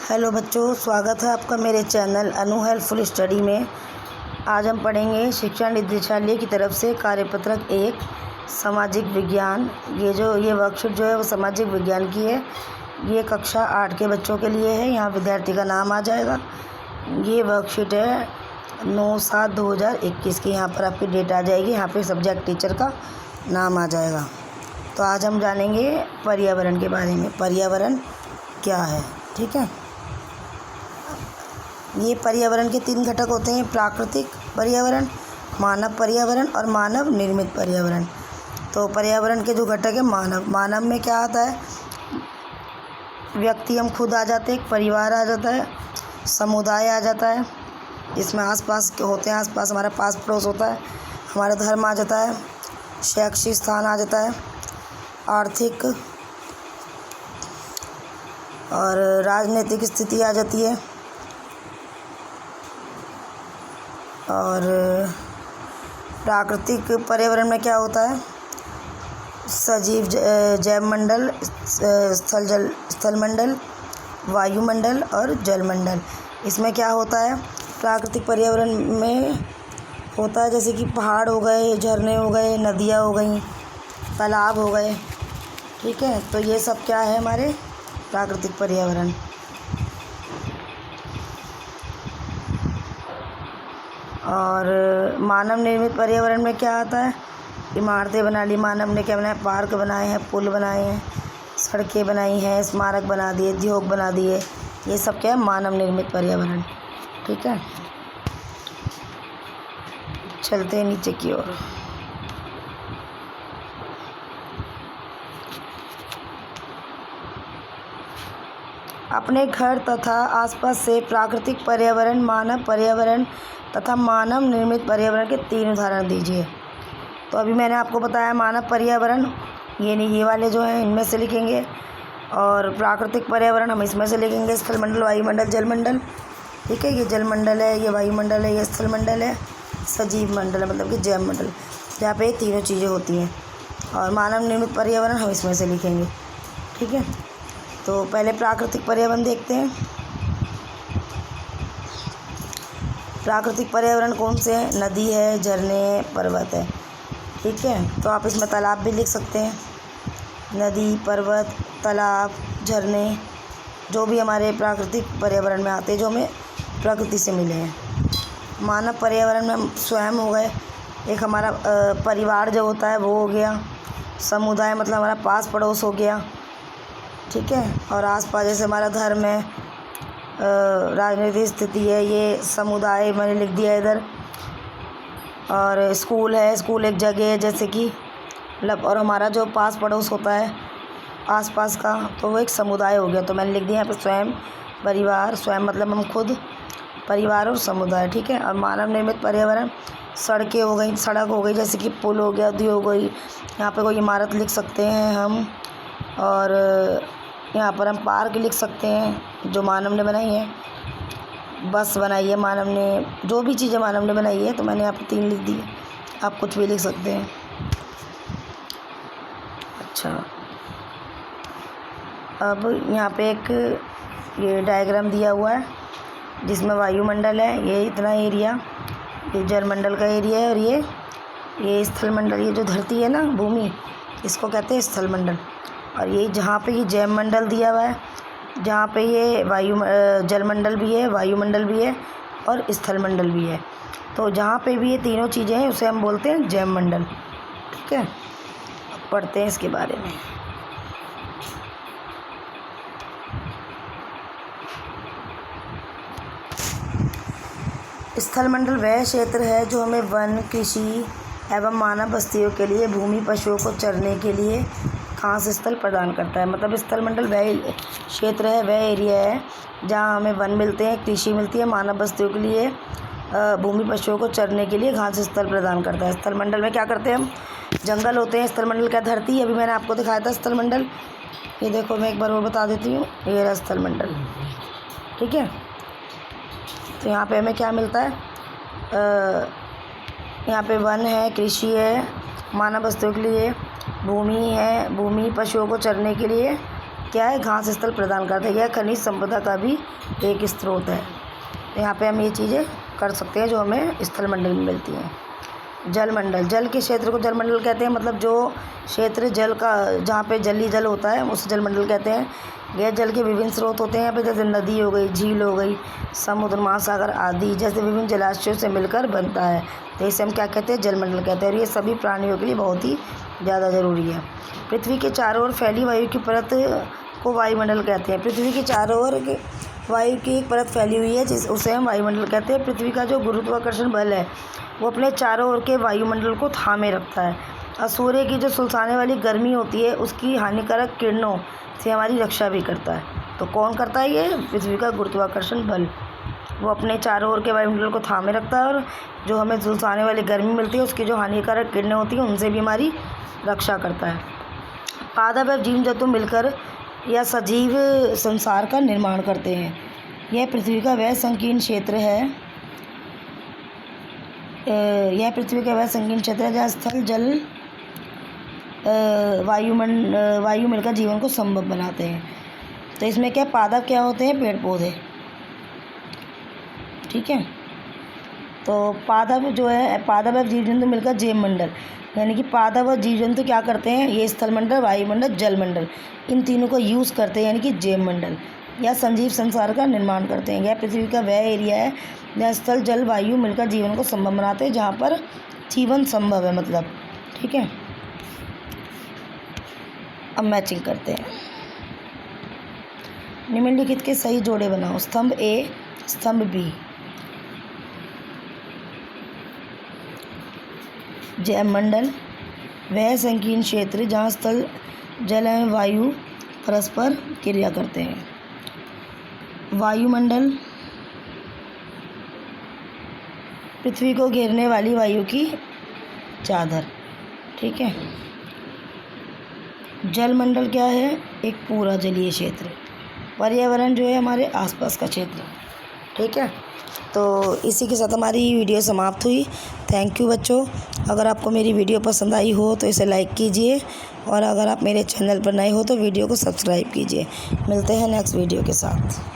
Hello बच्चों, स्वागत है आपका मेरे चैनल अनु हेल्पफुल स्टडी में। आज हम पढ़ेंगे शिक्षा निदेशालय की तरफ से कार्यपत्रक 1 सामाजिक विज्ञान। ये वर्कशीट जो है वो सामाजिक विज्ञान की है। ये कक्षा 8 के बच्चों के लिए है। यहाँ विद्यार्थी का नाम आ जाएगा। ये वर्कशीट है 9/7/2021 की। यहाँ पर आपकी डेट आ जाएगी। यहाँ पे सब्जेक्ट टीचर का नाम आ जाएगा। तो आज हम जानेंगे पर्यावरण के बारे में। पर्यावरण क्या है, ठीक है। ये पर्यावरण के 3 घटक होते हैं: प्राकृतिक पर्यावरण, मानव पर्यावरण और मानव निर्मित पर्यावरण। तो पर्यावरण के जो घटक है मानव में क्या आता है? व्यक्ति हम खुद आ जाते हैं, एक परिवार आ जाता है, समुदाय आ जाता है, इसमें आसपास के होते हैं, आसपास हमारा पास पड़ोस होता है, हमारा धर्म आ जाता है, शैक्षिक स्थान आ जाता है, आर्थिक और राजनीतिक स्थिति आ जाती है, और प्राकृतिक पर्यावरण में क्या होता है? सजीव जैवमंडल, स्थलमंडल, वायुमंडल और जलमंडल। इसमें क्या होता है? प्राकृतिक पर्यावरण में होता है जैसे कि पहाड़ हो गए, झरने हो गए, नदियाँ हो गई, तालाब हो गए, ठीक है। तो ये सब क्या है? हमारे प्राकृतिक पर्यावरण। और मानव निर्मित पर्यावरण में क्या आता है? इमारतें बना ली मानव ने, क्या बनाया? पार्क बनाए हैं, पुल बनाए हैं, सड़कें बनाई हैं, स्मारक बना दिए, उद्योग बना दिए। ये सब क्या है? मानव निर्मित पर्यावरण, ठीक है। चलते हैं नीचे की ओर। अपने घर तथा आसपास से प्राकृतिक पर्यावरण, मानव पर्यावरण तथा मानव निर्मित पर्यावरण के 3 उदाहरण दीजिए। तो अभी मैंने आपको बताया मानव पर्यावरण, ये नहीं, ये वाले जो हैं इनमें से लिखेंगे, और प्राकृतिक पर्यावरण हम इसमें से लिखेंगे: स्थलमंडल, वायुमंडल, जलमंडल, ठीक है। ये जलमंडल है, ये वायुमंडल है, ये स्थलमंडल है, सजीव मंडल है, मतलब कि जैवमंडल, जहाँ पे ये तीनों चीज़ें होती हैं। और मानव निर्मित पर्यावरण हम इसमें से लिखेंगे, ठीक है। तो पहले प्राकृतिक पर्यावरण देखते हैं। प्राकृतिक पर्यावरण कौन से हैं? नदी है, झरने, पर्वत है, ठीक है। तो आप इसमें तालाब भी लिख सकते हैं। नदी, पर्वत, तालाब, झरने, जो भी हमारे प्राकृतिक पर्यावरण में आते हैं, जो हमें प्रकृति से मिले हैं। मानव पर्यावरण में हम स्वयं हो गए, एक हमारा परिवार जो होता है वो हो गया, समुदाय मतलब हमारा पास पड़ोस हो गया, ठीक है। और आसपास जैसे हमारा धर्म है, राजनीतिक स्थिति है, ये समुदाय मैंने लिख दिया इधर। और स्कूल है, स्कूल एक जगह है जैसे कि मतलब, और हमारा जो पास पड़ोस होता है आसपास का, तो वो एक समुदाय हो गया। तो मैंने लिख दिया यहाँ पे स्वयं, परिवार, स्वयं मतलब हम खुद, परिवार और समुदाय, ठीक है। और मानव निर्मित पर्यावरण, सड़कें हो गई, सड़क हो गई जैसे कि पुल हो गया, उद्योग हो गई, यहाँ पे कोई इमारत लिख सकते हैं हम। और यहाँ पर हम पार्क लिख सकते हैं जो मानव ने बनाई है, बस बनाई है मानव ने, जो भी चीज़ें मानव ने बनाई है। तो मैंने यहाँ पर 3 लिख दी, आप कुछ भी लिख सकते हैं। अच्छा, अब यहाँ पे एक ये डायग्राम दिया हुआ है जिसमें वायुमंडल है, ये इतना एरिया, ये जलमंडल का एरिया है, और ये स्थलमंडल, ये जो धरती है ना, भूमि, इसको कहते हैं स्थलमंडल। और ये जहाँ पे ये जैवमंडल दिया हुआ है, जहाँ पे ये जलमंडल भी है, वायुमंडल भी है और स्थलमंडल भी है। तो जहाँ पे भी ये तीनों चीज़ें हैं उसे हम बोलते हैं जैवमंडल, ठीक है। अब पढ़ते हैं इसके बारे में। स्थलमंडल वह क्षेत्र है जो हमें वन, कृषि एवं मानव बस्तियों के लिए, भूमि, पशुओं को चरने के लिए घास स्थल प्रदान करता है। मतलब स्थलमंडल वह क्षेत्र है, वह एरिया है जहाँ हमें वन मिलते हैं, कृषि मिलती है, मानव बस्तियों के लिए, भूमि, पशुओं को चरने के लिए घास स्थल प्रदान करता है। स्थलमंडल में क्या करते हैं हम? जंगल होते हैं। स्थलमंडल क्या? धरती। अभी मैंने आपको दिखाया था स्थलमंडल, ये देखो, मैं एक बार और बता देती हूँ, ये रहा स्थलमंडल, ठीक है। तो यहाँ पे हमें क्या मिलता है? यहाँ पे वन है, कृषि है, मानव बस्तियों के लिए भूमि है, भूमि पशुओं को चरने के लिए, क्या है, घास स्थल प्रदान करता है। यह खनिज संपदा का भी एक स्रोत है। तो यहाँ पे हम ये चीज़ें कर सकते हैं जो हमें स्थल मंडल में मिलती हैं। जलमंडल, जल के क्षेत्र को जलमंडल कहते हैं, मतलब जो क्षेत्र जल का, जहाँ पे जली जल होता है उसे जलमंडल कहते हैं। यह जल के विभिन्न स्रोत होते हैं यहाँ पे, जैसे नदी हो गई, झील हो गई, समुद्र, महासागर आदि जैसे विभिन्न जलाशयों से मिलकर बनता है। तो इसे हम क्या कहते हैं, जलमंडल कहते हैं। और ये सभी प्राणियों के लिए बहुत ही ज़्यादा ज़रूरी है। पृथ्वी के चारों ओर फैली वायु की परत को वायुमंडल कहते हैं। पृथ्वी के चारों ओर वायु की एक परत फैली हुई है उसे हम वायुमंडल कहते हैं। पृथ्वी का जो गुरुत्वाकर्षण बल है वो अपने चारों ओर के वायुमंडल को थामे रखता है। और सूर्य की जो सुलसाने वाली गर्मी होती है उसकी हानिकारक किरणों से हमारी रक्षा भी करता है। तो कौन करता है ये, पृथ्वी का गुरुत्वाकर्षण बल। वो अपने चारों ओर के वायुमंडल को थामे रखता है और जो हमें सुलसाने वाली गर्मी मिलती है उसकी जो हानिकारक किरणें होती हैं उनसे भी हमारी रक्षा करता है। पादप एवं जीव जंतु मिलकर या सजीव संसार का निर्माण करते हैं। यह पृथ्वी का वह संकीर्ण क्षेत्र है जहाँ स्थल, जल, वायु मिलकर जीवन को संभव बनाते हैं। तो इसमें क्या, पादप क्या होते हैं, पेड़ पौधे। ठीक है, तो पादप जो है, पादप और जीव जंतु मिलकर जैव मंडल, यानी कि पादप और जीव जंतु क्या करते हैं, ये स्थल मंडल, वायुमंडल, जल मंडल, इन तीनों को यूज़ करते हैं, यानी कि जैव मंडल या संजीव संसार का निर्माण करते हैं। यह पृथ्वी का वह एरिया है जहाँ स्थल, जल, वायु मिलकर जीवन को संभव बनाते हैं, जहाँ पर जीवन संभव है, मतलब। ठीक है, अब मैचिंग करते हैं। निम्नलिखित के सही जोड़े बनाओ। स्तंभ ए, स्तंभ बी। जैव मंडल वह संकीर्ण क्षेत्र जहाँ स्थल, जल एवं वायु परस्पर क्रिया करते हैं। वायुमंडल पृथ्वी को घेरने वाली वायु की चादर। ठीक है, जलमंडल क्या है, एक पूरा जलीय क्षेत्र। पर्यावरण जो है हमारे आसपास का क्षेत्र। ठीक है, तो इसी के साथ हमारी वीडियो समाप्त हुई। थैंक यू बच्चों। अगर आपको मेरी वीडियो पसंद आई हो तो इसे लाइक कीजिए, और अगर आप मेरे चैनल पर नए हो तो वीडियो को सब्सक्राइब कीजिए। मिलते हैं नेक्स्ट वीडियो के साथ।